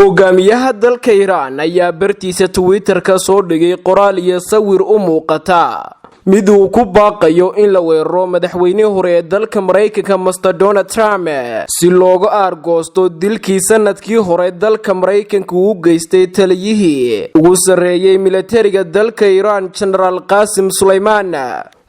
hogaamiyaha dalka Iiran ayaa bartiisa Twitter ka soo dhigay qoraal iyo sawir u muuqata mid uu ku baaqayo in la weeraro madaxweynihii hore ee dalka Mareykanka Mr. Trump si looga aargoosto dilkii sanadkii hore dalka Mareykanka uu geystay taliyihii ugu sareeyay militariga dalka Iiran General Qasim Suleyman.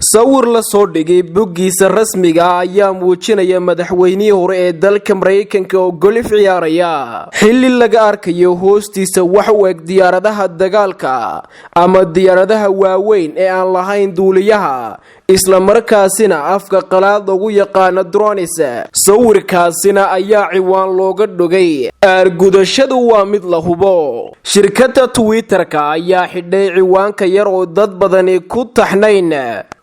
sawir la soo dhigay boggiisa rasmiga ayaa muujinaya madaxweynihii hore ee dalka Mareykanka oo golf ciyaaraya xilli laga arkayo hoostiisa wax u eg diyaaradaha dagaalka ama diyaaradaha waaweyn ee aan lahayn duuliyaha isla markaasina afka qalaad ugu yaqaan drones. sawirkaasina ayaa ciwaan looga dhigay aargudashadu waa mid la hubo. shirkadda Twitterka ayaa xidhay ciwaanka yar oo dad badan ku taxnayn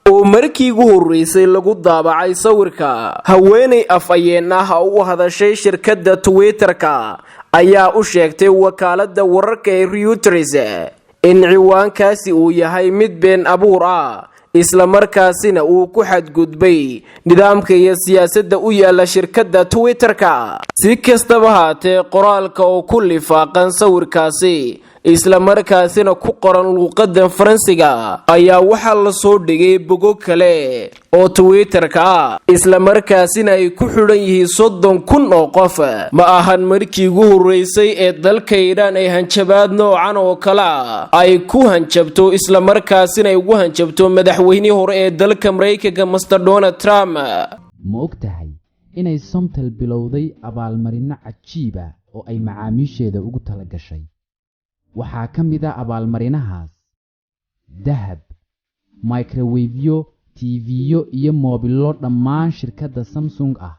oo markii ugu horeysay lagu daabacay sawirka. haweeney afayeen ah oo u hadashay shirkadda Twitterka ayaa u sheegtay wakaaladda wararka ee Reuters in ciwaankaasi uu yahay mid been abuur ah isla markaasina uu ku xadgudbay nidaamka iyo siyaasadda u yaala shirkadda Twitterka. si kastaba haatee qoraalka oo ku lifaaqan sawirkaasi isla markaasina ku qoran luqadda Faransiga ayaa waxa la soo dhigay bogo kale oo Twitterka isla markaasina ay ku xidhan yihiin 30,000 oo qof. ma ahan markii ugu horeysay ee dalka Iiran ay hanjabaad noocan oo kala ay ku hanjabto isla markaasina ay ugu hanjabto madaxweynihii hore ee dalka Mareykanka Mr. Trump. ma ogtahay inay Somtel bilowday abaalmarino cajiib ah oo ay macaamiisheeda ugu tala gashay. waxaa ka mid ah abaalmarinahaas dahab, microwave, TV iyo moobilo dhammaan shirkadda Samsung ah,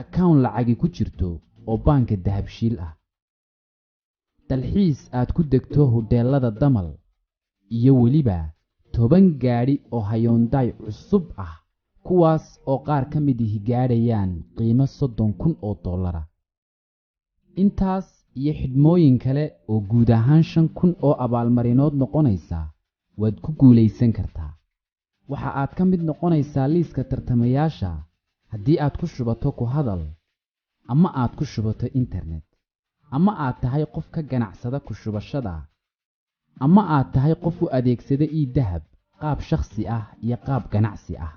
account lacag ku jirto oo banka dahabshiil ah, dalxiis aad ku degto hoteelada damal iyo weliba 10 gaari oo Hyundai cusub ah kuwaas oo qaar ka mid ah gaarayaan qiimo $30,000. intaas iyo xidhmooyin kale oo guud ahaan 5,000 oo abaalmarinood noqonaysa waad ku guuleysan kartaa. waxa aad ka mid noqonaysaa liiska tartamayaasha haddii aad ku shubato ku hadal ama aad ku shubato internet ama aad tahay qof ka ganacsada ku shubashada ama aad tahay qof u adeegsada dahab qaab shakhsi ah iyo qaab ganacsi ah.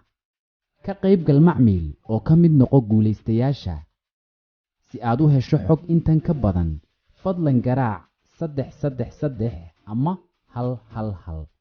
ka qaybgal macmiil oo ka mid noqo guuleystayaasha. si aad u hesho xog intan ka badan fadlan garaac 333 ama 111.